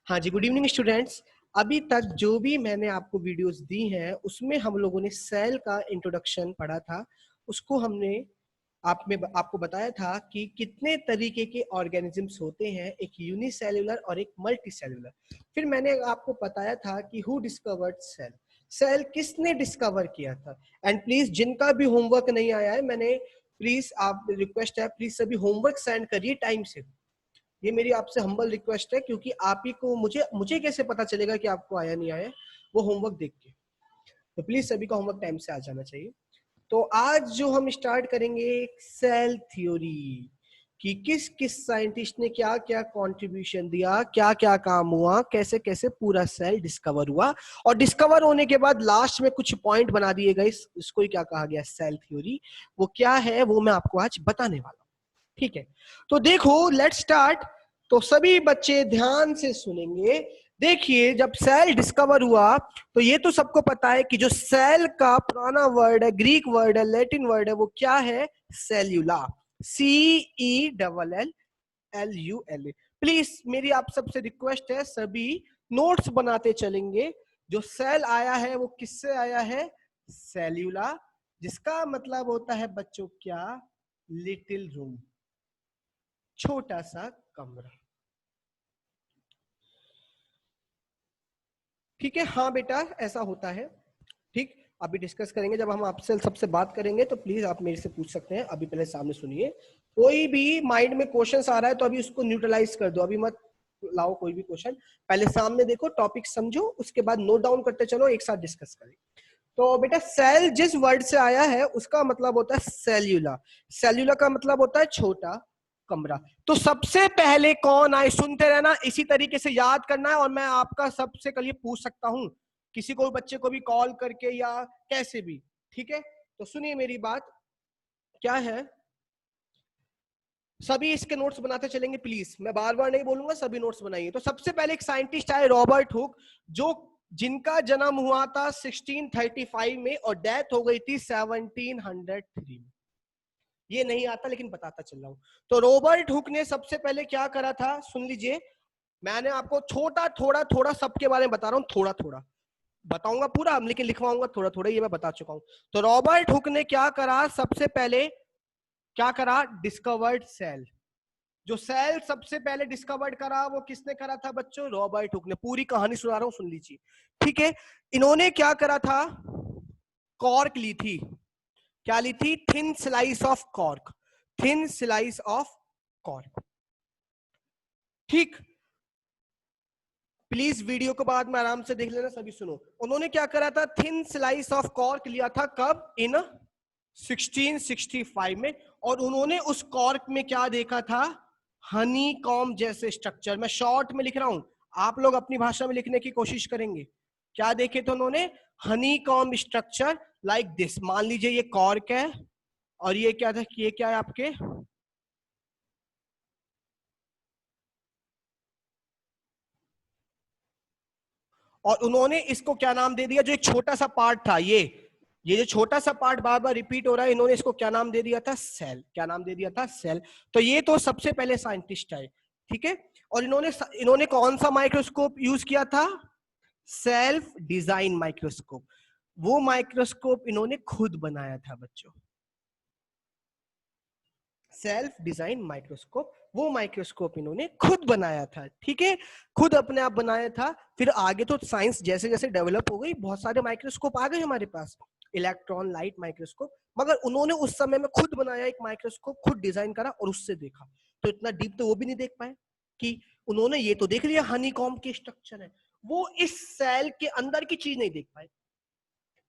हाँ जी, good evening students. अभी तक जो भी मैंने आपको वीडियोस दी हैं उसमें हम लोगों ने सेल का इंट्रोडक्शन पढ़ा था। उसको हमने आपको बताया था कि कितने तरीके के ऑर्गेनिजम्स होते हैं, एक यूनिसेल्युलर और एक मल्टीसेल्युलर। फिर मैंने आपको बताया था कि हु डिस्कवर्ड सेल, सेल किसने डिस्कवर किया था। एंड प्लीज जिनका भी होमवर्क नहीं आया है, मैंने प्लीज आप रिक्वेस्ट है, प्लीज सभी होमवर्क सेंड करिए टाइम से। ये मेरी आपसे हम्बल रिक्वेस्ट है, क्योंकि आप ही को मुझे कैसे पता चलेगा कि आपको आया नहीं आया, वो होमवर्क देख के। तो प्लीज सभी का होमवर्क टाइम से आ जाना चाहिए। तो आज जो हम स्टार्ट करेंगे सेल थ्योरी कि किस किस साइंटिस्ट ने क्या क्या कंट्रीब्यूशन दिया, क्या क्या काम हुआ, कैसे कैसे पूरा सेल डिस्कवर हुआ, और डिस्कवर होने के बाद लास्ट में कुछ पॉइंट बना दिए गए। इसको ही क्या कहा गया, सेल थ्योरी। वो क्या है वो मैं आपको आज बताने वाला हूं, ठीक है। तो देखो, लेट्स स्टार्ट। तो सभी बच्चे ध्यान से सुनेंगे। देखिए, जब सेल डिस्कवर हुआ तो ये तो सबको पता है कि जो सेल का पुराना वर्ड है, ग्रीक वर्ड है, लैटिन वर्ड है, वो क्या है, सेल्यूला। CELLULA। प्लीज मेरी आप सबसे रिक्वेस्ट है, सभी नोट्स बनाते चलेंगे। जो सेल आया है वो किससे आया है, सेल्यूला, जिसका मतलब होता है बच्चों क्या, लिटिल रूम, छोटा सा कमरा। ठीक है, हाँ बेटा ऐसा होता है। ठीक, अभी डिस्कस करेंगे। जब हम आपसे सबसे बात करेंगे तो प्लीज आप मेरे से पूछ सकते हैं। अभी पहले सामने सुनिए। कोई भी माइंड में क्वेश्चन आ रहा है तो अभी उसको न्यूट्रलाइज कर दो, अभी मत लाओ कोई भी क्वेश्चन। पहले सामने देखो, टॉपिक समझो, उसके बाद नोट डाउन करते चलो, एक साथ डिस्कस करें। तो बेटा, सेल जिस वर्ड से आया है उसका मतलब होता है सेल्यूला। सेल्यूला का मतलब होता है छोटा कमरा। तो सबसे पहले कौन आए, सुनते रहना, इसी तरीके से याद करना है। और मैं आपका सबसे कल ये पूछ सकता हूं, किसी को बच्चे को भी कॉल करके या कैसे भी, ठीक है। तो सुनिए मेरी बात, क्या है, सभी इसके नोट्स बनाते चलेंगे प्लीज, मैं बार बार नहीं बोलूंगा, सभी नोट्स बनाइए। तो सबसे पहले एक साइंटिस्ट आए, रॉबर्ट हुक, जो जिनका जन्म हुआ था 1635 में और डेथ हो गई थी 1703 में। ये नहीं आता लेकिन बताता चल रहा हूं। तो रॉबर्ट हुक ने सबसे पहले क्या करा था, सुन लीजिए। मैंने आपको छोटा थोड़ा थोड़ा सबके बारे में बता रहा हूं, थोड़ा थोड़ा बताऊंगा पूरा लेकिन लिखवाऊंगा थोड़ा थोड़ा, ये मैं बता चुका हूं। तो रॉबर्ट हुक ने क्या करा, सबसे पहले क्या करा, डिस्कवर्ड सेल। जो सेल सबसे पहले डिस्कवर्ड करा वो किसने करा था बच्चों, रॉबर्ट हुक ने। पूरी कहानी सुना रहा हूं, सुन लीजिए, ठीक है। इन्होंने क्या करा था, कॉर्क ली थी। क्या ली थी, thin slice of cork, thin slice of cork, ठीक। प्लीज वीडियो को बाद में आराम से देख लेना, सभी सुनो। उन्होंने क्या करा था, थिन स्लाइस ऑफ कॉर्क लिया था, कब, इन 1665 में। और उन्होंने उस कॉर्क में क्या देखा था, हनी कॉम जैसे स्ट्रक्चर। मैं शॉर्ट में लिख रहा हूं, आप लोग अपनी भाषा में लिखने की कोशिश करेंगे। क्या देखे थे उन्होंने, Honey com structure like this. मान लीजिए ये कॉर्क है और ये क्या था, ये क्या है आपके, और उन्होंने इसको क्या नाम दे दिया, जो एक छोटा सा पार्ट था, ये जो छोटा सा पार्ट बार बार रिपीट हो रहा है, इन्होंने इसको क्या नाम दे दिया था, सेल। क्या नाम दे दिया था, सेल। तो ये तो सबसे पहले साइंटिस्ट आए, ठीक है। और इन्होंने कौन सा माइक्रोस्कोप यूज किया था, सेल्फ डिजाइन माइक्रोस्कोप। वो माइक्रोस्कोप इन्होंने खुद बनाया था बच्चों, सेल्फ डिजाइन माइक्रोस्कोप, वो माइक्रोस्कोप इन्होंने खुद बनाया था, ठीक है। खुद अपने आप बनाया था। फिर आगे तो साइंस जैसे जैसे डेवलप हो गई, बहुत सारे माइक्रोस्कोप आ गए हमारे पास, इलेक्ट्रॉन लाइट माइक्रोस्कोप। मगर उन्होंने उस समय में खुद बनाया एक माइक्रोस्कोप, खुद डिजाइन करा और उससे देखा। तो इतना डीप तो वो भी नहीं देख पाए, कि उन्होंने ये तो देख लिया हनीकॉम्ब के स्ट्रक्चर है, वो इस सेल के अंदर की चीज नहीं देख पाए।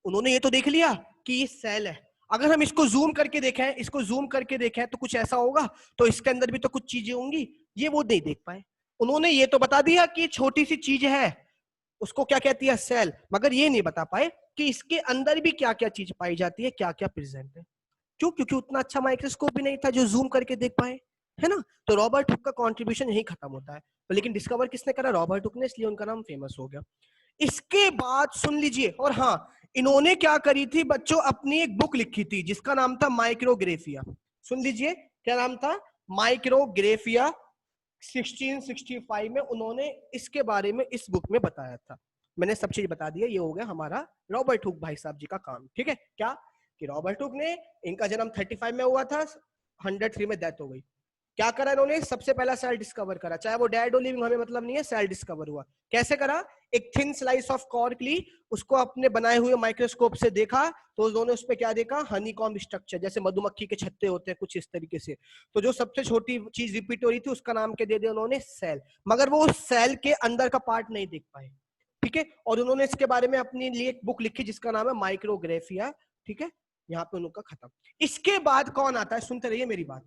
उन्होंने ये तो देख लिया कि ये सेल है, अगर हम इसको जूम करके देखें, इसको जूम करके देखें तो कुछ ऐसा होगा, तो इसके अंदर भी तो कुछ चीजें होंगी, ये वो नहीं देख पाए। उन्होंने ये तो बता दिया कि छोटी सी चीज है, उसको क्या कहती है, सेल, मगर ये नहीं बता पाए कि इसके अंदर भी क्या क्या चीज पाई जाती है, क्या क्या प्रेजेंट है। क्यों, क्योंकि उतना अच्छा माइक्रोस्कोप भी नहीं था जो जूम करके देख पाए, है ना। तो रॉबर्ट हुक का कंट्रीब्यूशन यही खत्म होता है। तो लेकिन डिस्कवर किसने करा, रॉबर्ट हुक ने, इसलिए उनका नाम फेमस हो गया। इसके बाद सुन लीजिए, और हाँ, इन्होंने क्या करी थी बच्चों, अपनी एक बुक लिखी थी जिसका नाम था माइक्रोग्राफिया। सुन लीजिए, क्या नाम था, माइक्रोग्राफिया। 1665 में उन्होंने इसके बारे में इस बुक में बताया था। मैंने सब चीज बता दिया। ये हो गया हमारा रॉबर्ट हुक भाई साहब जी का काम। ठीक है, क्या कि रॉबर्ट हुक ने, इनका जन्म 35 में हुआ था, 103 में डेथ हो गई। क्या करा इन्होंने? सबसे पहला सेल डिस्कवर करा, चाहे वो डेड हो लिविंग हमें मतलब नहीं है, सेल डिस्कवर हुआ। कैसे करा? एक थिन स्लाइस ऑफ कॉर्क ली, उसको अपने बनाए हुए माइक्रोस्कोप से देखा, तो उन्होंने उस पर क्या देखा? हनीकॉम्ब स्ट्रक्चर, जैसे मधुमक्खी के छत्ते होते हैं कुछ इस तरीके से। तो जो सबसे छोटी चीज रिपीट हो रही थी उसका नाम क्या दे दिया उन्होंने? सेल। मगर वो सेल के अंदर का पार्ट नहीं देख पाए। ठीक है, और उन्होंने इसके बारे में अपने लिए एक बुक लिखी जिसका नाम है माइक्रोग्राफिया। ठीक है, यहाँ पे उनका खत्म। इसके बाद कौन आता है? सुनते रहिए मेरी बात।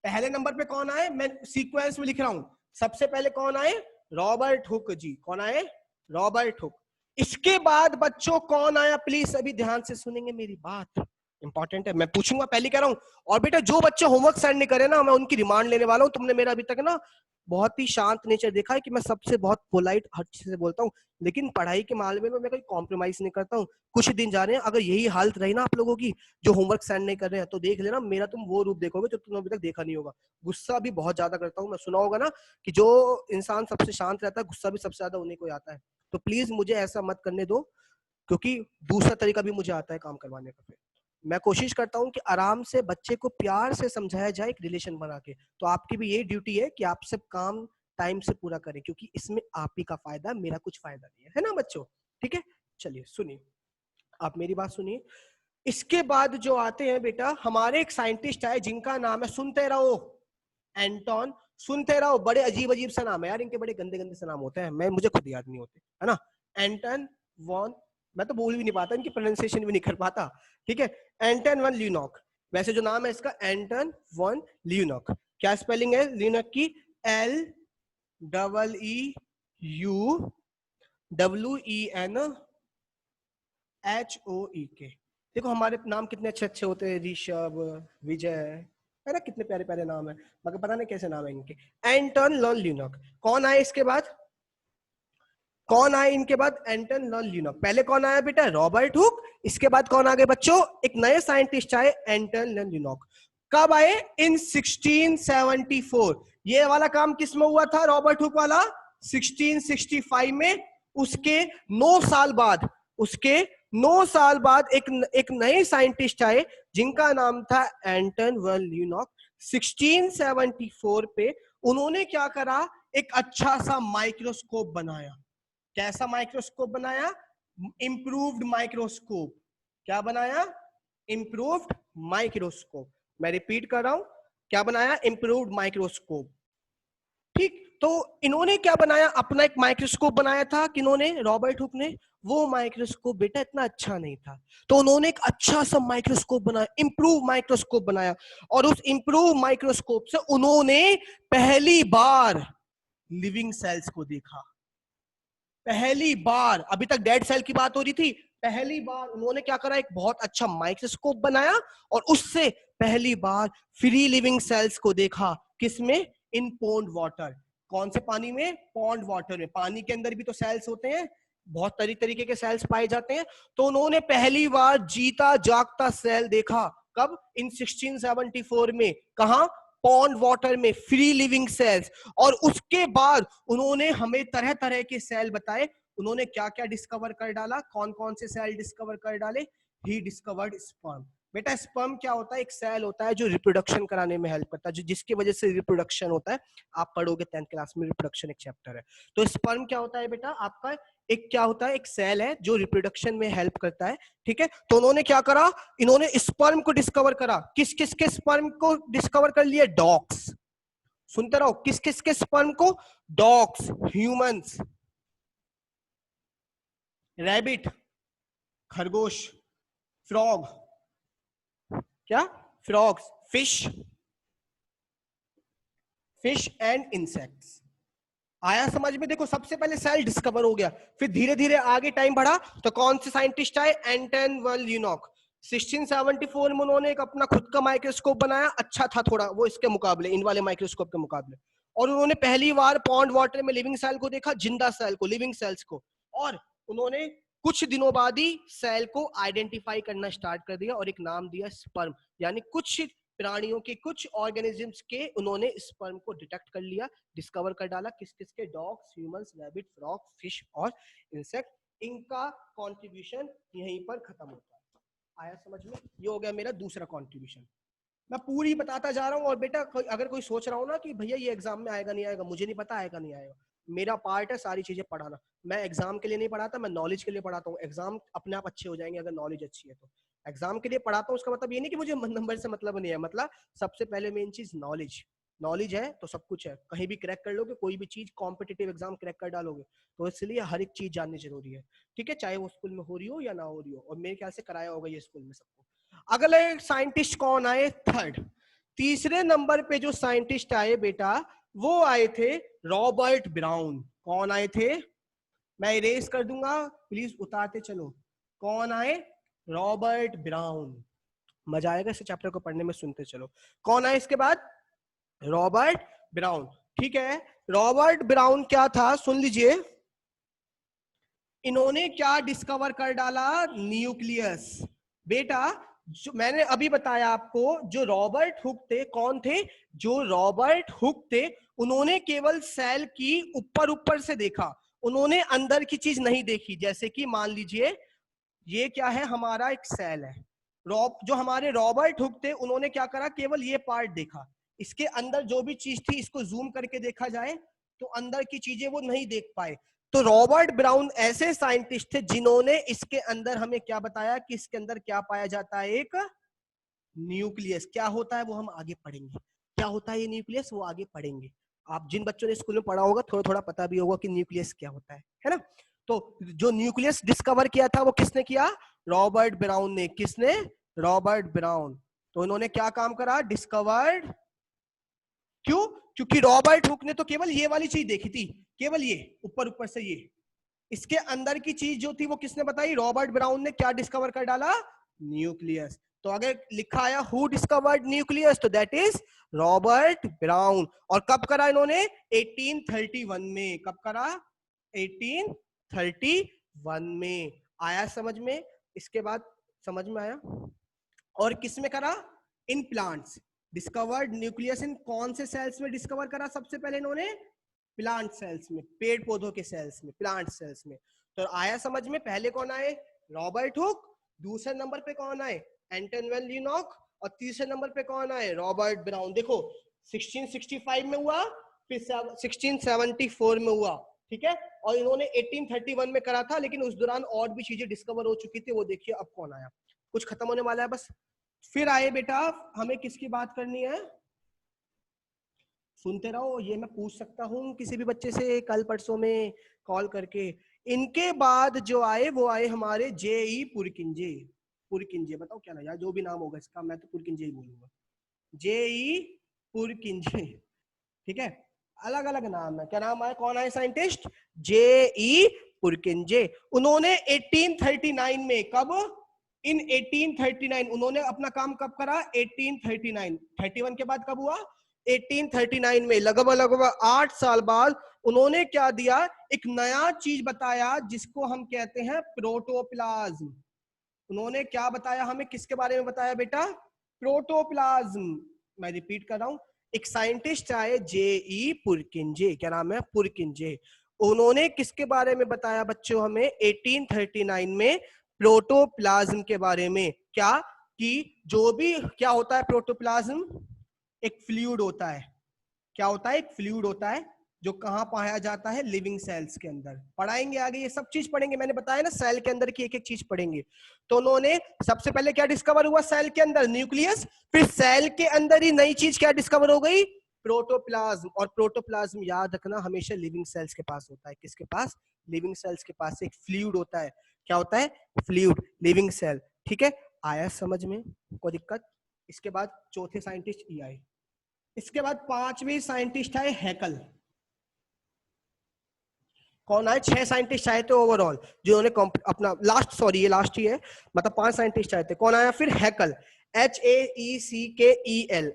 पहले नंबर पे कौन आए? मैं सीक्वेंस में लिख रहा हूं। सबसे पहले कौन आए? रॉबर्ट हुक जी। कौन आए? Robert Hooke. इसके बाद बच्चों कौन आया? प्लीज अभी ध्यान से सुनेंगे मेरी बात, इंपॉर्टेंट है, मैं पूछूंगा, पहले कह रहा हूं। और बेटा जो बच्चे होमवर्क सेंड नहीं करे ना, मैं उनकी रिमांड लेने वाला हूं। तुमने मेरा अभी तक ना बहुत ही शांत नेचर देखा है कि मैं सबसे बहुत पोलाइट हर चीज से बोलता हूँ, लेकिन पढ़ाई के मामले में मैं कोई कॉम्प्रोमाइज नहीं करता हूँ। कुछ दिन जा रहे हैं, अगर यही हालत रही ना आप लोगों की, जो होमवर्क सेंड नहीं कर रहे हैं, तो देख लेना मेरा तुम वो रूप देखोगे जो तुमने अभी तक देखा नहीं होगा। गुस्सा भी बहुत ज्यादा करता हूँ मैं। सुना होगा ना कि जो इंसान सबसे शांत रहता है, गुस्सा भी सबसे ज्यादा उन्हीं को आता है। तो प्लीज मुझे ऐसा मत करने दो, क्योंकि दूसरा तरीका भी मुझे आता है काम करवाने का। मैं कोशिश करता हूं कि आराम से बच्चे को प्यार से समझाया जाए, एक रिलेशन बना के। तो आपकी भी यही ड्यूटी है कि आप सब काम टाइम से पूरा करें, क्योंकि इसमें आप ही का फायदा, मेरा कुछ फायदा नहीं है ना बच्चों? ठीक है, चलिए सुनिए, आप मेरी बात सुनिए। इसके बाद जो आते हैं बेटा, हमारे एक साइंटिस्ट आए जिनका नाम है, सुनते रहो, एंटोन। सुनते रहो, बड़े अजीब अजीब से नाम है यार इनके, बड़े गंदे गंदे से नाम होते हैं, मैं मुझे खुद याद नहीं होते, है ना? एंटन वॉन, मैं तो बोल भी नहीं पाता, इनकी प्रोनाउंसिएशन भी नहीं कर पाता। ठीक है, एंटन वन ल्यूनॉक। वैसे जो नाम है इसका, एंटन वन ल्यूनॉक। क्या स्पेलिंग है ल्यूनॉक की? LEUWENHOEK। देखो हमारे नाम कितने अच्छे अच्छे होते हैं, ऋषभ, विजय, है ना? कितने प्यारे प्यारे नाम है, मगर पता नहीं कैसे नाम है इनके। एंटन लॉन ल्यूनॉक। कौन आए इसके बाद? कौन आए इनके बाद? एंटन लॉन ल्यूनॉक। पहले कौन आया बेटा? Robert Hooke. इसके बाद कौन आ गए बच्चों? एक नए साइंटिस्ट आए, एंटन लॉन ल्यूनॉक। कब आए? इन 1674। ये वाला काम किस में हुआ था? रॉबर्ट हुक वाला 1665 में। उसके 9 साल बाद, उसके 9 साल बाद एक नए साइंटिस्ट आए जिनका नाम था एंटन वन ल्यूनॉक। 1674 पे उन्होंने क्या करा? एक अच्छा सा माइक्रोस्कोप बनाया। कैसा माइक्रोस्कोप बनाया? Improved microscope. क्या बनाया? Improved microscope. मैं रिपीट कर रहा हूं, क्या बनाया? Improved microscope. ठीक, तो इन्होंने क्या बनाया? अपना एक माइक्रोस्कोप बनाया था। किन्होंने? रॉबर्ट हुक ने। वो माइक्रोस्कोप बेटा इतना अच्छा नहीं था, तो उन्होंने एक अच्छा सा माइक्रोस्कोप बनाया, इंप्रूव माइक्रोस्कोप बनाया। और उस इंप्रूव माइक्रोस्कोप से उन्होंने पहली बार लिविंग सेल्स को देखा। पहली बार, अभी तक डेड सेल की बात हो रही थी, पहली बार उन्होंने क्या करा? एक बहुत अच्छा माइक्रोस्कोप बनाया और उससे पहली बार फ्री लिविंग सेल्स को देखा। किसमें? इन पॉन्ड वाटर। कौन से पानी में? पॉन्ड वाटर में। पानी के अंदर भी तो सेल्स होते हैं, बहुत तरीके के सेल्स पाए जाते हैं। तो उन्होंने पहली बार जीता जागता सेल देखा। कब? इन 1674 में। कहा? पॉन्ड वाटर में, फ्री लिविंग सेल्स। और उसके बाद उन्होंने हमें तरह तरह के सेल बताए। उन्होंने क्या क्या डिस्कवर कर डाला? कौन कौन से सेल डिस्कवर कर डाले? He discovered sperm. बेटा स्पर्म क्या होता है? एक सेल होता है जो रिप्रोडक्शन कराने में हेल्प करता है, जो जिसकी वजह से रिप्रोडक्शन होता है। आप पढ़ोगे 10th क्लास में, रिप्रोडक्शन एक चैप्टर है। तो स्पर्म क्या होता है बेटा? आपका एक क्या होता है? एक सेल है जो रिप्रोडक्शन में हेल्प करता है। ठीक है, तो उन्होंने क्या करा? इन्होंने स्पर्म को डिस्कवर करा। किस किस के स्पर्म को डिस्कवर कर लिया? डॉग्स। सुनते रहो, किस किस के स्पर्म को? डॉग्स, ह्यूमंस, रैबिट, खरगोश, फ्रॉग, क्या? Frogs, fish, fish and insects. आया समझ में? देखो सबसे पहले सेल डिस्कवर हो गया, फिर धीरे धीरे आगे टाइम बढ़ा, तो कौन से साइंटिस्ट आए? एंटन वन ल्यूनॉक। 1674 में उन्होंने एक अपना खुद का माइक्रोस्कोप बनाया, अच्छा था थोड़ा वो इसके मुकाबले, इन वाले माइक्रोस्कोप के मुकाबले। और उन्होंने पहली बार पॉन्ड वाटर में लिविंग सेल को देखा, जिंदा सेल को, लिविंग सेल्स को। और उन्होंने कुछ दिनों बाद ही सेल को आइडेंटिफाई करना स्टार्ट कर दिया और एक नाम दिया स्पर्म। यानी कुछ प्राणियों के कुछ ऑर्गेनिजम्स के उन्होंने स्पर्म को डिटेक्ट कर लिया, डिस्कवर कर डाला, किस किस के, dogs, humans, rabbit, frog, fish और इंसेक्ट। इनका कंट्रीब्यूशन यहीं पर खत्म होता है। आया समझ में? ये हो गया मेरा दूसरा कंट्रीब्यूशन। मैं पूरी बताता जा रहा हूँ। और बेटा अगर कोई सोच रहा हो ना कि भैया ये एग्जाम में आएगा नहीं आएगा, मुझे नहीं पता आएगा नहीं आएगा, मेरा पार्ट है सारी चीजें पढ़ाना। मैं एग्जाम के लिए नहीं पढ़ाता, मैं नॉलेज के लिए पढ़ाता हूँ। एग्जाम अपने आप अच्छे हो जाएंगे अगर नॉलेज अच्छी है तो। एग्जाम के लिए पढ़ाता हूँ उसका मतलब ये नहीं कि मुझे नंबर से मतलब नहीं है, मतलब सबसे पहले मेन चीज नॉलेज। नॉलेज है तो सब कुछ है, कहीं भी क्रैक कर लोगे, कोई भी चीज कॉम्पिटिटिव एग्जाम क्रैक कर डालोगे। तो इसलिए हर एक चीज जाननी जरूरी है, ठीक है, चाहे वो स्कूल में हो रही हो या ना हो रही हो। और मेरे ख्याल से कराया होगा ये स्कूल में सबको। अगले साइंटिस्ट कौन आए? थर्ड, तीसरे नंबर पे जो साइंटिस्ट आए बेटा, वो आए थे रॉबर्ट ब्राउन। कौन आए थे? मैं इरेज कर दूंगा, प्लीज उतारते चलो। कौन आए? Robert brown. मजा आएगा इस चैप्टर को पढ़ने में, सुनते चलो। कौन आए इसके बाद? Robert brown. ठीक है, रॉबर्ट ब्राउन क्या था सुन लीजिए। इन्होंने क्या डिस्कवर कर डाला? न्यूक्लियस। बेटा जो मैंने अभी बताया आपको, जो रॉबर्ट हुक थे, कौन थे? जो रॉबर्ट हुक थे, उन्होंने केवल सेल की ऊपर ऊपर से देखा, उन्होंने अंदर की चीज नहीं देखी। जैसे कि मान लीजिए ये क्या है, हमारा एक सेल है। जो हमारे रॉबर्ट हुक थे, उन्होंने क्या करा, केवल ये पार्ट देखा, इसके अंदर जो भी चीज थी इसको जूम करके देखा जाए तो अंदर की चीजें वो नहीं देख पाए। तो रॉबर्ट ब्राउन ऐसे साइंटिस्ट थे जिन्होंने इसके अंदर हमें क्या बताया कि इसके अंदर क्या पाया जाता है? एक न्यूक्लियस। क्या होता है वो हम आगे पढ़ेंगे, क्या होता है ये न्यूक्लियस वो आगे पढ़ेंगे। आप जिन बच्चों ने स्कूल में पढ़ा होगा थोड़ा थोड़ा पता भी होगा कि न्यूक्लियस क्या होता है ना। तो जो न्यूक्लियस डिस्कवर किया था वो किसने किया? रॉबर्ट ब्राउन ने। किसने? Robert brown. तो इन्होंने क्या काम करा? डिस्कवर्ड। क्यों? क्योंकि रॉबर्ट हुक ने तो केवल ये वाली चीज देखी थी, केवल ये ऊपर ऊपर से ये, इसके अंदर की चीज जो थी वो किसने बताई? रॉबर्ट ब्राउन ने। क्या डिस्कवर कर डाला? न्यूक्लियस। तो अगर लिखा आया हु डिस्कवर्ड न्यूक्लियस, तो दैट इज रॉबर्ट ब्राउन। और कब करा इन्होंने? 1831 में। कब करा? 1831 में। आया समझ में? इसके बाद समझ में आया? और किस में करा? In plants. Discovered nucleus in कौन से सेल्स में डिस्कवर करा सबसे पहले इन्होंने? प्लांट सेल्स में, पेड़ पौधों के सेल्स में, प्लांट सेल्स में। तो आया समझ में? पहले कौन आए? Robert Hooke. दूसरे नंबर पे कौन आए? एंटन वैन ल्यूनॉक। और तीसरे नंबर पे कौन आए? Robert brown. देखो 1665 में हुआ, फिर 1674 में हुआ, ठीक है। और इन्होंने 1831 में करा था, लेकिन उस दौरान और भी चीजें डिस्कवर हो चुकी थी। वो देखिए अब कौन आया, कुछ खत्म होने वाला है बस। फिर आए बेटा, हमें किसकी बात करनी है? सुनते रहो, ये मैं पूछ सकता हूँ किसी भी बच्चे से कल परसों में कॉल करके। इनके बाद जो आए वो आए हमारे जेई पुरकिंजे। पुरकिंजे बताओ क्या ना यार, जो भी नाम होगा इसका, मैं तो पुरकिंजे ही बोलूंगा। जेई पुरकिंजे, ठीक है। अलग अलग नाम है, क्या नाम है? कौन है साइंटिस्ट? जेई पुरकिंजे। उन्होंने 1839 में, कब? इन 1839 उन्होंने अपना काम कब करा? 1839। 31 के बाद कब हुआ? 1839 में। लगभग लगभग 8 साल बाद उन्होंने क्या दिया? एक नया चीज बताया जिसको हम कहते हैं प्रोटोप्लाज्म। उन्होंने क्या बताया हमें? किसके बारे में बताया बेटा? प्रोटोप्लाज्म। मैं रिपीट कर रहा हूं, एक साइंटिस्ट आए जेई पुरकिंजे। क्या नाम है? पुरकिंजे। उन्होंने किसके बारे में बताया बच्चों हमें? 1839 में प्रोटोप्लाज्म के बारे में। क्या? कि जो भी क्या होता है प्रोटोप्लाज्म? एक फ्लूइड होता है। क्या होता है? एक फ्लूइड होता है जो कहां पाया जाता है? लिविंग सेल्स के अंदर। पढ़ाएंगे आगे, ये सब चीज पढ़ेंगे, मैंने बताया ना सेल के अंदर की एक एक चीज पढ़ेंगे। तो उन्होंने सबसे पहले क्या डिस्कवर हुआ सेल के अंदर? न्यूक्लियस। फिर सेल के अंदर ही नई चीज क्या डिस्कवर हो गई? प्रोटोप्लाज्म। और प्रोटोप्लाज्म याद रखना हमेशा लिविंग सेल्स के पास होता है। किसके पास? लिविंग सेल्स के पास एक फ्लूइड होता है। क्या होता है? फ्लूइड, लिविंग सेल, ठीक है। आया समझ में? कोई दिक्कत? इसके बाद चौथे साइंटिस्ट ई आए। इसके बाद पांचवी साइंटिस्ट आए हैकल। कौन आए? 6 साइंटिस्ट आए थे ओवरऑल जिन्होंने अपना लास्ट, सॉरी ये लास्ट ही है, मतलब 5 साइंटिस्ट आए थे। कौन आया फिर? हैकल। HAECKEL।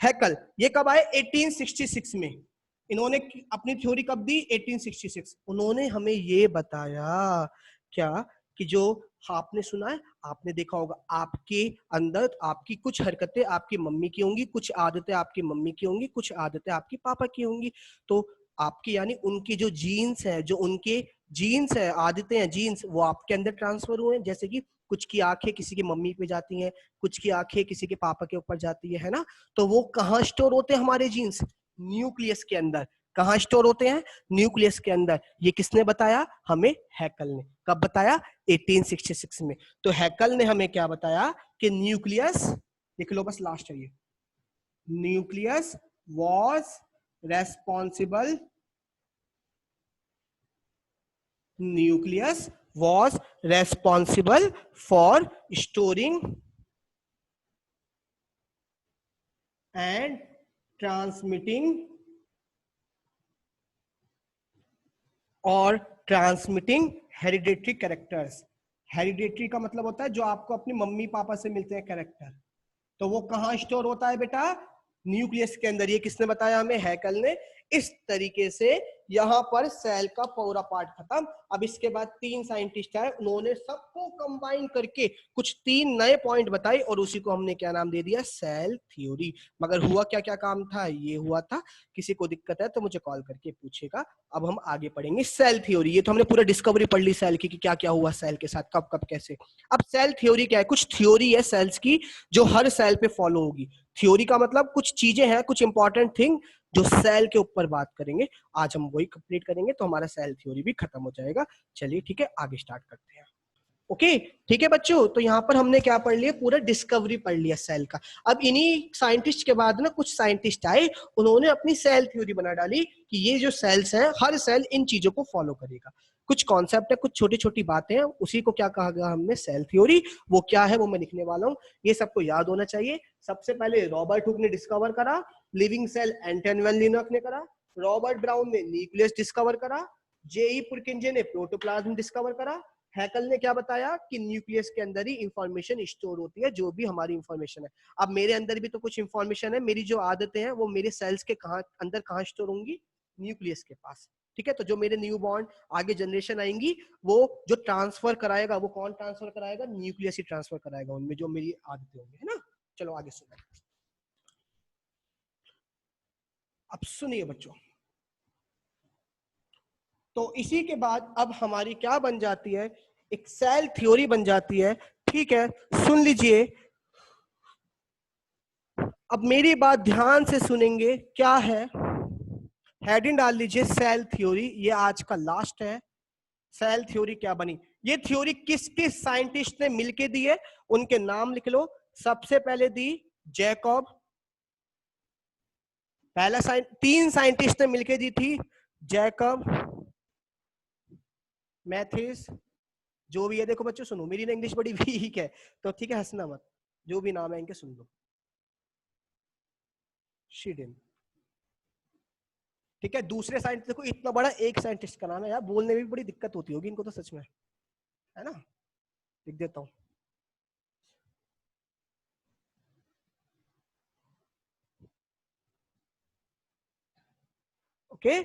हैकल। ये कब आए? 1866 में। इन्होंने अपनी थ्योरी कब दी? 1866। उन्होंने हमें ये बताया क्या? कि जो आपने सुना है, आपने देखा होगा, आपके अंदर आपकी कुछ हरकतें आपकी मम्मी की होंगी, कुछ आदतें आपकी मम्मी की होंगी, कुछ आदतें आपकी पापा की होंगी। तो आपकी यानी उनकी जो जीन्स है, जो उनके जीन्स है, आदतें हैं, जीन्स, वो आपके अंदर ट्रांसफर हुए हैं। जैसे कि कुछ की आंखें किसी की मम्मी पे जाती हैं, कुछ की आंखें किसी के पापा के ऊपर जाती है ना। तो वो कहाँ स्टोर होते हैं हमारे जीन्स? न्यूक्लियस के अंदर। कहाँ स्टोर होते हैं? न्यूक्लियस के अंदर। ये किसने बताया हमें? हैकल ने। कब बताया? 1866 में। तो हैकल ने हमें क्या बताया कि न्यूक्लियस, लिख लो बस, लास्ट है ये, nucleus was responsible, nucleus was responsible for storing and transmitting और ट्रांसमिटिंग हेरिडेटरी कैरेक्टर्स। हेरिडेटरी का मतलब होता है जो आपको अपने मम्मी पापा से मिलते हैं कैरेक्टर। तो वो कहाँ स्टोर होता है बेटा? न्यूक्लियस के अंदर। ये किसने बताया हमें? हैकल ने। इस तरीके से यहां पर सेल का पूरा पार्ट खत्म। अब इसके बाद 3 साइंटिस्ट आए, उन्होंने सबको कंबाइन करके कुछ 3 नए पॉइंट बताए और उसी को हमने क्या नाम दे दिया? Cell theory. मगर हुआ क्या क्या काम था? ये हुआ था, किसी को दिक्कत है तो मुझे कॉल करके पूछेगा। अब हम आगे पढ़ेंगे सेल थ्योरी। ये तो हमने पूरा डिस्कवरी पढ़ ली सेल की, कि क्या क्या हुआ सेल के साथ, कब कब कैसे। अब सेल थ्योरी क्या है? कुछ थ्योरी है सेल्स की जो हर सेल पे फॉलो होगी। थ्योरी का मतलब कुछ चीजें हैं, कुछ इंपॉर्टेंट थिंग जो सेल के ऊपर बात करेंगे। आज हम वही कंप्लीट करेंगे तो हमारा सेल थ्योरी भी खत्म हो जाएगा। चलिए ठीक है, आगे स्टार्ट करते हैं। ओके ठीक है बच्चों, तो यहाँ पर हमने क्या पढ़ लिया? पूरा डिस्कवरी पढ़ लिया सेल का। अब इन्हीं साइंटिस्ट के बाद ना कुछ साइंटिस्ट आए, उन्होंने अपनी सेल थ्योरी बना डाली कि ये जो सेल्स हैं, हर सेल इन चीजों को फॉलो करेगा। कुछ कॉन्सेप्ट है, कुछ छोटी छोटी बातें हैं, उसी को क्या कहा गया हमने? Cell theory. वो क्या है वो मैं लिखने वाला हूँ, ये सबको याद होना चाहिए। सबसे पहले रॉबर्ट हुक ने डिस्कवर करा, लिविंग सेल एंटन वैन लीनक ने करा, रॉबर्ट ब्राउन ने न्यूक्लियस डिस्कवर करा, जेई पुरकिंजे ने प्रोटोप्लाज्म डिस्कवर करा, हैकल ने क्या बताया कि न्यूक्लियस के अंदर ही इंफॉर्मेशन स्टोर होती है, जो भी हमारी इंफॉर्मेशन है। अब मेरे अंदर भी तो कुछ इंफॉर्मेशन है, मेरी जो आदतें हैं वो मेरे सेल्स के अंदर कहाँ स्टोर होंगी? न्यूक्लियस के पास। ठीक है, तो जो मेरे न्यू बॉर्न आगे जनरेशन आएंगी, वो जो ट्रांसफर कराएगा, वो कौन ट्रांसफर कराएगा? न्यूक्लियस ही ट्रांसफर कराएगा उनमें जो मेरी आदतें होंगी, है ना। चलो आगे सुनो। अब सुनिए बच्चों, तो इसी के बाद अब हमारी क्या बन जाती है? एक सेल थ्योरी बन जाती है। ठीक है, सुन लीजिए, अब मेरी बात ध्यान से सुनेंगे। क्या है? हेडिंग डाल लीजिए सेल थ्योरी, ये आज का लास्ट है। सेल थ्योरी क्या बनी? ये थ्योरी किस किस साइंटिस्ट ने मिलके दी है? उनके नाम लिख लो। सबसे पहले दी जैकब, पहला 3 साइंटिस्ट ने मिलके दी थी, जैकब, मैथिस, जो भी है। देखो बच्चों सुनो, मेरी ना इंग्लिश बड़ी वीक है, तो ठीक है, हंसना मत, जो भी नाम है इनके सुन लो। शीडेन। ठीक है, दूसरे साइंटिस्ट, देखो इतना बड़ा एक साइंटिस्ट का नाम है यार, बोलने में भी बड़ी दिक्कत होती होगी इनको तो सच में, है ना। लिख देता हूं। ओके,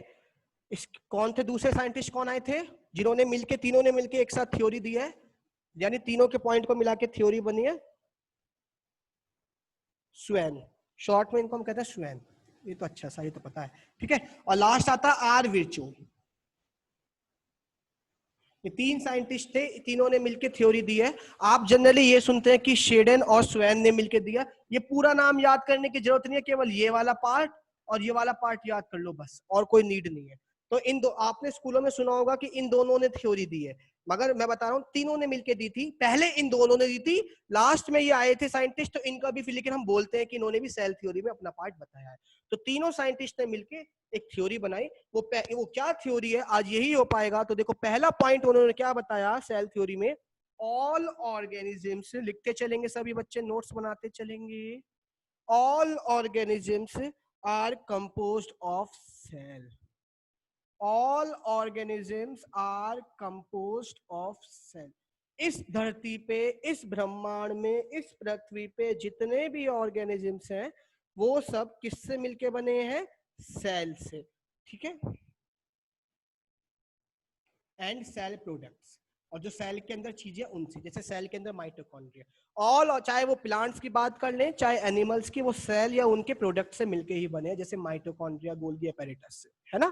इस कौन थे दूसरे साइंटिस्ट? कौन आए थे जिन्होंने मिलके, तीनों ने मिलके एक साथ थ्योरी दी है, यानी तीनों के पॉइंट को मिला के थ्योरी बनी है? स्वैन। शॉर्ट में इनको हम कहते हैं स्वैन। ये तो अच्छा सा, ये तो पता है। ठीक है, और लास्ट आता आर विर्चो। ये 3 साइंटिस्ट थे, तीनों ने मिलकर थ्योरी दी है। आप जनरली ये सुनते हैं कि शेडन और स्वैन ने मिलकर दिया। ये पूरा नाम याद करने की जरूरत नहीं है, केवल ये वाला पार्ट और ये वाला पार्ट याद कर लो बस, और कोई नीड नहीं है। तो इन दो, आपने स्कूलों में सुना होगा कि इन दोनों ने थ्योरी दी है, मगर मैं बता रहा हूँ तीनों ने मिलकर दी थी। पहले इन दोनों ने दी थी, लास्ट में ये आए थे साइंटिस्ट, तो इनका भी फिर, लेकिन हम बोलते हैं कि इन्होंने भी सेल थ्योरी में अपना पार्ट बताया है। तो तीनों साइंटिस्ट ने मिलकर एक थ्योरी बनाई। वो क्या थ्योरी है, आज यही हो पाएगा। तो देखो, पहला पॉइंट उन्होंने क्या बताया सेल थ्योरी में? ऑल ऑर्गेनिजम्स, लिखते चलेंगे सभी बच्चे, नोट्स बनाते चलेंगे। All organisms are composed of cell. All organisms are composed of cell. इस धरती पे, इस ब्रह्मांड में, इस पृथ्वी पे जितने भी ऑर्गेनिजम्स हैं, वो सब किससे मिलके बने हैं? सेल से। ठीक है, एंड सेल प्रोडक्ट्स। और जो सेल के अंदर चीजें उनसे, जैसे सेल के अंदर माइटोकॉन्ड्रिया, ऑल, चाहे वो प्लांट्स की बात कर लें चाहे एनिमल्स की, वो सेल या उनके प्रोडक्ट से मिलके ही बने हैं, जैसे माइटोकॉन्ड्रिया, गोल्गी एपेरेटस से, है ना।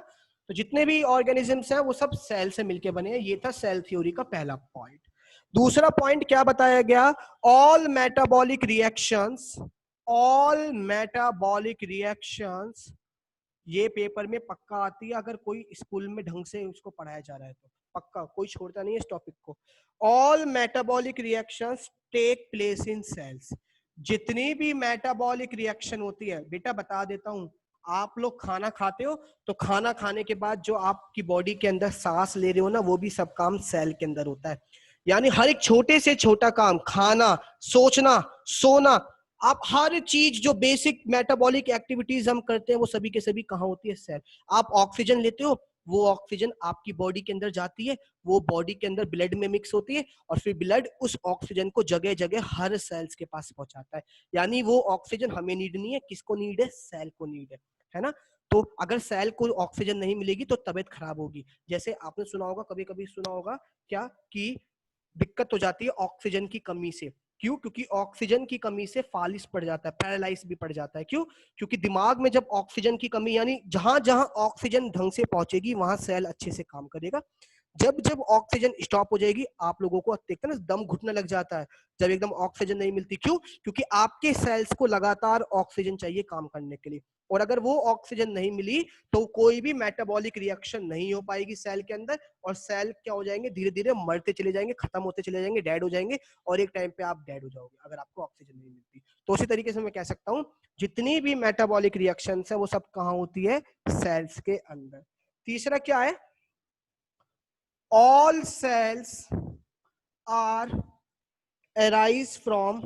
तो जितने भी ऑर्गेनिजम्स हैं वो सब सेल से मिलके बने हैं। ये था सेल थ्योरी का पहला पॉइंट। दूसरा पॉइंट क्या बताया गया, all metabolic reactions, all metabolic reactions, ये पेपर में पक्का आती है अगर कोई स्कूल में ढंग से उसको पढ़ाया जा रहा है तो, पक्का कोई छोड़ता नहीं है इस टॉपिक को। All metabolic reactions take place in cells. जितनी भी मेटाबॉलिक रिएक्शन होती है, बेटा बता देता हूं, आप लोग खाना खाते हो तो खाना खाने के बाद जो आपकी बॉडी के अंदर सांस ले रहे हो ना, वो भी सब काम सेल के अंदर होता है। यानी हर एक छोटे से छोटा काम, खाना, सोचना, सोना, आप हर चीज जो बेसिक मेटाबॉलिक एक्टिविटीज हम करते हैं वो सभी के सभी कहाँ होती है, सेल। आप ऑक्सीजन लेते हो, वो ऑक्सीजन आपकी बॉडी के अंदर जाती है, वो बॉडी के अंदर ब्लड में मिक्स होती है, और फिर ब्लड उस ऑक्सीजन को जगह जगह हर सेल्स के पास पहुंचाता है। यानी वो ऑक्सीजन हमें नीड नहीं है, किसको नीड है, सेल को नीड है ना। तो अगर सेल को ऑक्सीजन नहीं मिलेगी तो तबीयत खराब होगी। जैसे आपने सुना होगा, कभी कभी सुना होगा क्या, कि दिक्कत हो जाती है ऑक्सीजन की कमी से। क्यों? क्योंकि ऑक्सीजन की कमी से फालिस पड़ जाता है, पैरालाइज भी पड़ जाता है। क्यों? क्योंकि दिमाग में जब ऑक्सीजन की कमी, यानी जहां जहां ऑक्सीजन ढंग से पहुंचेगी वहां सेल अच्छे से काम करेगा। जब जब ऑक्सीजन स्टॉप हो जाएगी, आप लोगों को देखते हैं ना, दम घुटने लग जाता है जब एकदम ऑक्सीजन नहीं मिलती। क्यों? क्योंकि आपके सेल्स को लगातार ऑक्सीजन चाहिए काम करने के लिए, और अगर वो ऑक्सीजन नहीं मिली तो कोई भी मेटाबॉलिक रिएक्शन नहीं हो पाएगी सेल के अंदर, और सेल क्या हो जाएंगे, धीरे धीरे मरते चले जाएंगे, खत्म होते चले जाएंगे, डेड हो जाएंगे, और एक टाइम पे आप डेड हो जाओगे अगर आपको ऑक्सीजन नहीं मिलती। तो उसी तरीके से मैं कह सकता हूँ, जितनी भी मेटाबॉलिक रिएक्शंस है वो सब कहाँ होती है, सेल्स के अंदर। तीसरा क्या है, all cells are arise from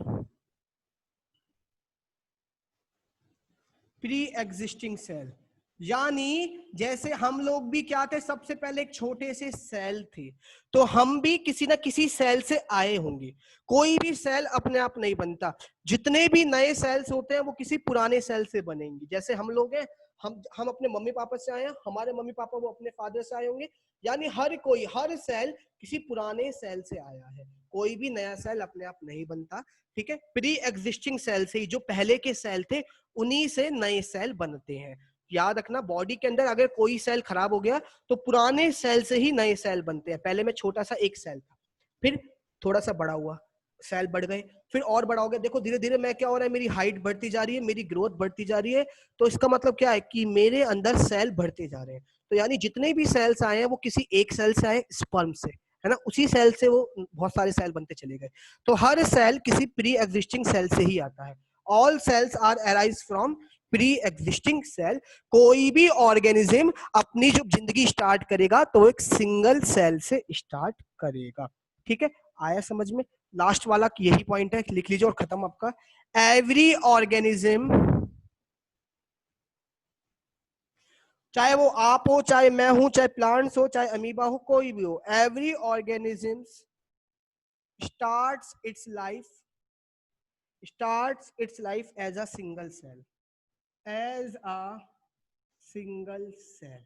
pre existing cell. यानी जैसे हम लोग भी क्या थे, सबसे पहले एक छोटे से सेल थे, तो हम भी किसी ना किसी सेल से आए होंगे। कोई भी सेल अपने आप नहीं बनता, जितने भी नए सेल्स होते हैं वो किसी पुराने सेल से बनेंगे। जैसे हम लोग हैं, हम अपने मम्मी पापा से आए हैं, हमारे मम्मी पापा वो अपने फादर से आए होंगे। यानी हर कोई, हर सेल किसी पुराने सेल से आया है, कोई भी नया सेल अपने आप नहीं बनता। ठीक है, प्री एग्जिस्टिंग सेल से ही, जो पहले के सेल थे उन्हीं से नए सेल बनते हैं। याद रखना, बॉडी के अंदर अगर कोई सेल खराब हो गया तो पुराने सेल से ही नए सेल बनते हैं। पहले में छोटा सा एक सेल था, फिर थोड़ा सा बड़ा हुआ, सेल बढ़ गए, फिर और बड़ा हो गया। देखो धीरे धीरे मैं क्या हो रहा है, मेरी हाइट बढ़ती जा रही है, मेरी ग्रोथ बढ़ती जा रही है। तो इसका मतलब क्या है कि मेरे अंदर सेल बढ़ते जा रहे हैं। तो यानी जितने भी सेल्स आए हैं वो किसी एक सेल से आए, स्पर्म से, है ना, उसी सेल से वो बहुत सारे सेल बनते चले गए। तो हर सेल किसी प्री एग्जिस्टिंग सेल से ही आता है। All cells are arise from pre existing cell. कोई भी ऑर्गेनिज्म अपनी जब जिंदगी स्टार्ट करेगा तो एक सिंगल सेल से स्टार्ट करेगा। ठीक है, आया समझ में? लास्ट वाला यही पॉइंट है, लिख लीजिए और खत्म आपका। एवरी ऑर्गेनिज्म, चाहे वो आप हो, चाहे मैं हूं, चाहे प्लांट्स हो, चाहे अमीबा हो, कोई भी हो, every organism starts its life, as a single cell, as a single cell.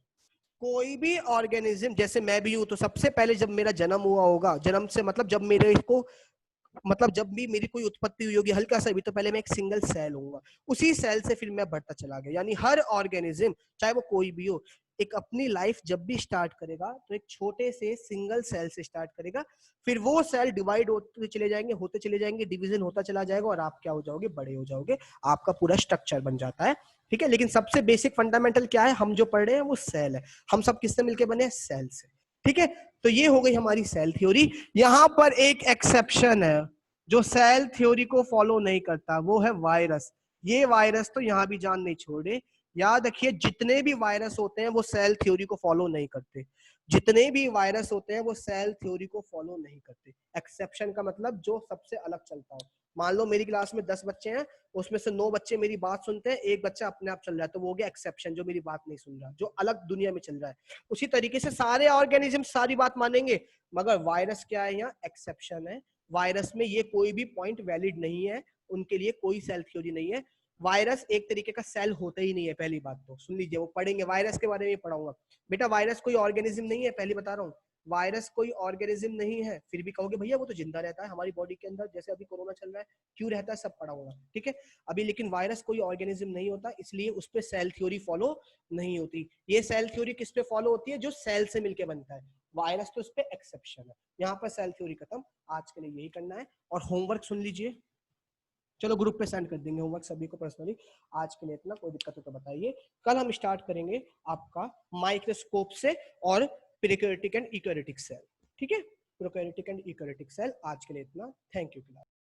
कोई भी ऑर्गेनिज्म, जैसे मैं भी हूं, तो सबसे पहले जब मेरा जन्म हुआ होगा, जन्म से मतलब जब मेरे को, मतलब जब भी मेरी कोई उत्पत्ति हुई होगी हल्का सा भी, तो पहले मैं एक सिंगल सेल होऊंगा, उसी सेल से फिर मैं बढ़ता चला गया। यानी हर ऑर्गेनिज्म, चाहे वो कोई भी हो, एक अपनी लाइफ जब भी स्टार्ट करेगा तो एक छोटे से सिंगल सेल से स्टार्ट करेगा। फिर वो सेल डिवाइड होते चले जाएंगे, होते चले जाएंगे, डिवीजन होता चला जाएगा, और आप क्या हो जाओगे, बड़े हो जाओगे, आपका पूरा स्ट्रक्चर बन जाता है। ठीक है, लेकिन सबसे बेसिक फंडामेंटल क्या है, हम जो पढ़ रहे हैं वो सेल है। हम सब किससे मिलकर बने हैं, सेल से। ठीक है, तो ये हो गई हमारी सेल थ्योरी। यहां पर एक एक्सेप्शन है जो सेल थ्योरी को फॉलो नहीं करता, वो है वायरस। ये वायरस तो यहां भी जान नहीं छोड़े। याद रखिए, जितने भी वायरस होते हैं वो सेल थ्योरी को फॉलो नहीं करते। जितने भी वायरस होते हैं वो सेल थ्योरी को फॉलो नहीं करते। एक्सेप्शन का मतलब जो सबसे अलग चलता हो। मान लो मेरी क्लास में 10 बच्चे हैं, उसमें से 9 बच्चे मेरी बात सुनते हैं, एक बच्चा अपने आप चल रहा है, तो वो हो गया एक्सेप्शन, जो मेरी बात नहीं सुन रहा, जो अलग दुनिया में चल रहा है। उसी तरीके से सारे ऑर्गेनिज्म सारी बात मानेंगे, मगर वायरस क्या है, यहाँ एक्सेप्शन है। वायरस में ये कोई भी पॉइंट वैलिड नहीं है, उनके लिए कोई सेल थ्योरी नहीं है। वायरस एक तरीके का सेल होता ही नहीं है। पहली बात तो सुन लीजिए, वो पढ़ेंगे वायरस के बारे में पढ़ाऊंगा। बेटा वायरस कोई ऑर्गेनिज्म नहीं है, पहले बता रहा हूँ। वायरस कोई ऑर्गेनिज्म नहीं है, फिर भी कहोगे भैया वो तो जिंदा रहता है हमारी बॉडी के अंदर, जैसे अभी कोरोना चल रहा है क्यों रहता है, सब पड़ा होगा, ठीक है। अभी लेकिन वायरस कोई ऑर्गेनिज्म नहीं होता, इसलिए उस पर सेल थ्योरी फॉलो नहीं होती। ये सेल थ्योरी किस पे फॉलो होती है, जो सेल से मिलके बनता है, वायरस तो उस पर एक्सेप्शन है। यहाँ पर सेल थ्योरी खत्म। आज के लिए यही करना है, और होमवर्क सुन लीजिए, चलो ग्रुप पे सेंड कर देंगे होमवर्क सभी को पर्सनली। आज के लिए इतना, कोई दिक्कत हो तो बताइए। कल हम स्टार्ट करेंगे आपका माइक्रोस्कोप से और प्रोकैरियोटिक एंड यूकैरियोटिक सेल, ठीक है, प्रोकैरियोटिक एंड यूकैरियोटिक सेल। आज के लिए इतना, थैंक यू।